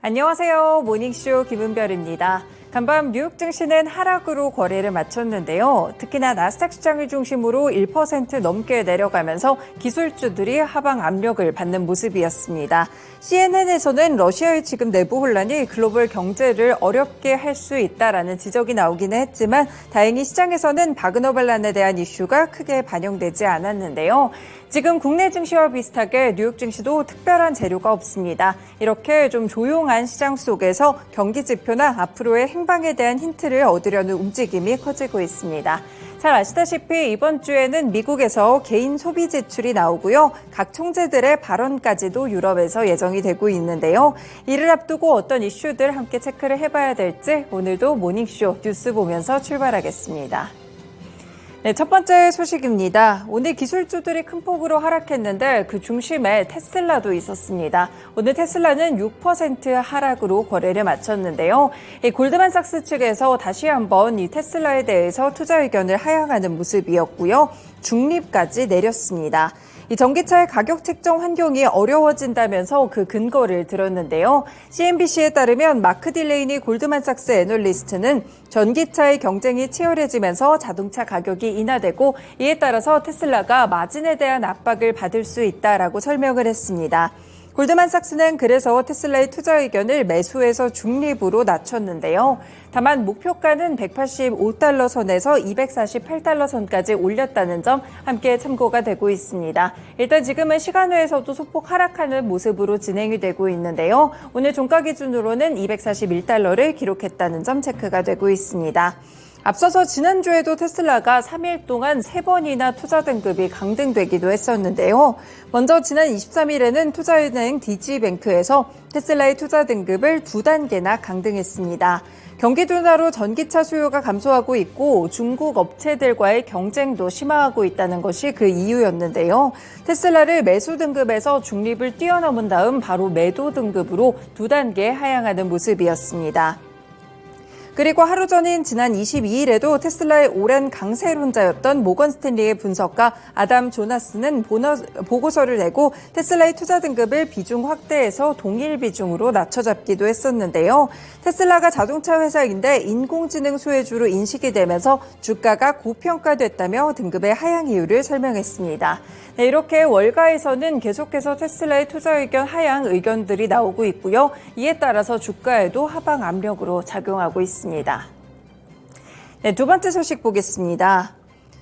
안녕하세요. 모닝쇼 김은별입니다. 간밤 뉴욕 증시는 하락으로 거래를 마쳤는데요. 특히나 나스닥 시장을 중심으로 1% 넘게 내려가면서 기술주들이 하방 압력을 받는 모습이었습니다. CNN에서는 러시아의 지금 내부 혼란이 글로벌 경제를 어렵게 할 수 있다라는 지적이 나오기는 했지만 다행히 시장에서는 바그너 반란에 대한 이슈가 크게 반영되지 않았는데요. 지금 국내 증시와 비슷하게 뉴욕 증시도 특별한 재료가 없습니다. 이렇게 좀 조용한 시장 속에서 경기 지표나 앞으로의 행방에 대한 힌트를 얻으려는 움직임이 커지고 있습니다. 잘 아시다시피 이번 주에는 미국에서 개인 소비 지출이 나오고요. 각 총재들의 발언까지도 유럽에서 예정이 되고 있는데요. 이를 앞두고 어떤 이슈들 함께 체크를 해봐야 될지 오늘도 모닝쇼 뉴스 보면서 출발하겠습니다. 네, 첫 번째 소식입니다. 오늘 기술주들이 큰 폭으로 하락했는데 그 중심에 테슬라도 있었습니다. 오늘 테슬라는 6% 하락으로 거래를 마쳤는데요. 골드만삭스 측에서 다시 한번 이 테슬라에 대해서 투자 의견을 하향하는 모습이었고요. 중립까지 내렸습니다. 이 전기차의 가격 책정 환경이 어려워진다면서 그 근거를 들었는데요. CNBC에 따르면 마크 딜레이니 골드만삭스 애널리스트는 전기차의 경쟁이 치열해지면서 자동차 가격이 인하되고 이에 따라서 테슬라가 마진에 대한 압박을 받을 수 있다라고 설명을 했습니다. 골드만삭스는 그래서 테슬라의 투자 의견을 매수에서 중립으로 낮췄는데요. 다만 목표가는 185달러 선에서 248달러 선까지 올렸다는 점 함께 참고가 되고 있습니다. 일단 지금은 시간외에서도 소폭 하락하는 모습으로 진행이 되고 있는데요. 오늘 종가 기준으로는 241달러를 기록했다는 점 체크가 되고 있습니다. 앞서서 지난주에도 테슬라가 3일 동안 3번이나 투자 등급이 강등되기도 했었는데요. 먼저 지난 23일에는 투자은행 DG뱅크에서 테슬라의 투자 등급을 2단계나 강등했습니다. 경기 둔화로 전기차 수요가 감소하고 있고 중국 업체들과의 경쟁도 심화하고 있다는 것이 그 이유였는데요. 테슬라를 매수 등급에서 중립을 뛰어넘은 다음 바로 매도 등급으로 2단계 하향하는 모습이었습니다. 그리고 하루 전인 지난 22일에도 테슬라의 오랜 강세론자였던 모건 스탠리의 분석가 아담 조나스는 보고서를 내고 테슬라의 투자 등급을 비중 확대해서 동일 비중으로 낮춰잡기도 했었는데요. 테슬라가 자동차 회사인데 인공지능 수혜주로 인식이 되면서 주가가 고평가됐다며 등급의 하향 이유를 설명했습니다. 네, 이렇게 월가에서는 계속해서 테슬라의 투자 의견 하향 의견들이 나오고 있고요. 이에 따라서 주가에도 하방 압력으로 작용하고 있습니다. 네, 두 번째 소식 보겠습니다.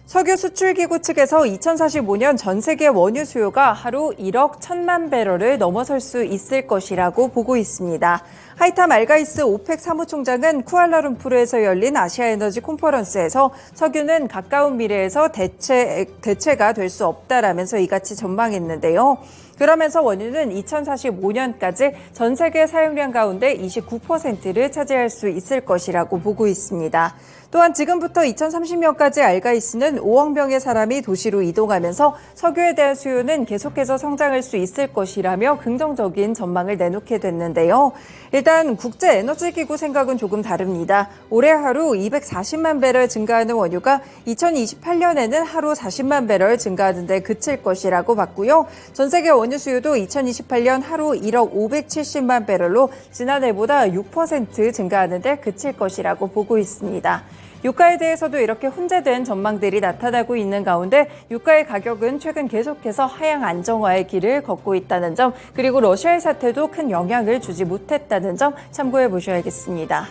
석유 수출기구 측에서 2045년 전 세계 원유 수요가 하루 1억 1천만 배럴을 넘어설 수 있을 것이라고 보고 있습니다. 하이탐 알가이스 오펙 사무총장은 쿠알라룸푸르에서 열린 아시아 에너지 컨퍼런스에서 석유는 가까운 미래에서 대체가 될 수 없다라면서 이같이 전망했는데요. 그러면서 원유는 2045년까지 전 세계 사용량 가운데 29%를 차지할 수 있을 것이라고 보고 있습니다. 또한 지금부터 2030년까지 알가이스는 5억 명의 사람이 도시로 이동하면서 석유에 대한 수요는 계속해서 성장할 수 있을 것이라며 긍정적인 전망을 내놓게 됐는데요. 일단 국제에너지기구 생각은 조금 다릅니다. 올해 하루 240만 배럴 증가하는 원유가 2028년에는 하루 40만 배럴 증가하는 데 그칠 것이라고 봤고요. 전 세계 원유 수요도 2028년 하루 1억 570만 배럴로 지난해보다 6% 증가하는 데 그칠 것이라고 보고 있습니다. 유가에 대해서도 이렇게 혼재된 전망들이 나타나고 있는 가운데 유가의 가격은 최근 계속해서 하향 안정화의 길을 걷고 있다는 점, 그리고 러시아의 사태도 큰 영향을 주지 못했다는 점 참고해 보셔야겠습니다.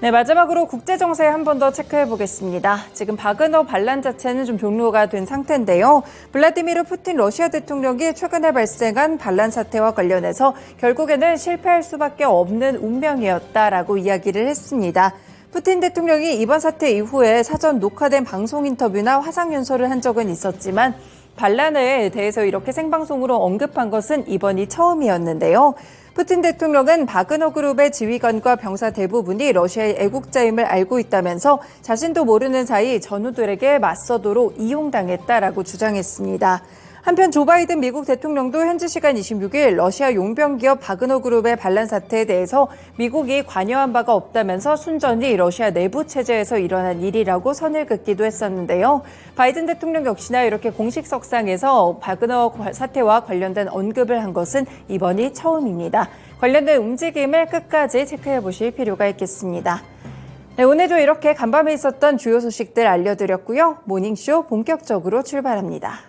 네, 마지막으로 국제정세 한 번 더 체크해 보겠습니다. 지금 바그너 반란 자체는 좀 종료가 된 상태인데요. 블라디미르 푸틴 러시아 대통령이 최근에 발생한 반란 사태와 관련해서 결국에는 실패할 수밖에 없는 운명이었다라고 이야기를 했습니다. 푸틴 대통령이 이번 사태 이후에 사전 녹화된 방송 인터뷰나 화상 연설을 한 적은 있었지만 반란에 대해서 이렇게 생방송으로 언급한 것은 이번이 처음이었는데요. 푸틴 대통령은 바그너 그룹의 지휘관과 병사 대부분이 러시아의 애국자임을 알고 있다면서 자신도 모르는 사이 전우들에게 맞서도록 이용당했다라고 주장했습니다. 한편 조 바이든 미국 대통령도 현지 시간 26일 러시아 용병 기업 바그너 그룹의 반란 사태에 대해서 미국이 관여한 바가 없다면서 순전히 러시아 내부 체제에서 일어난 일이라고 선을 긋기도 했었는데요. 바이든 대통령 역시나 이렇게 공식 석상에서 바그너 사태와 관련된 언급을 한 것은 이번이 처음입니다. 관련된 움직임을 끝까지 체크해 보실 필요가 있겠습니다. 네, 오늘도 이렇게 간밤에 있었던 주요 소식들 알려드렸고요. 모닝쇼 본격적으로 출발합니다.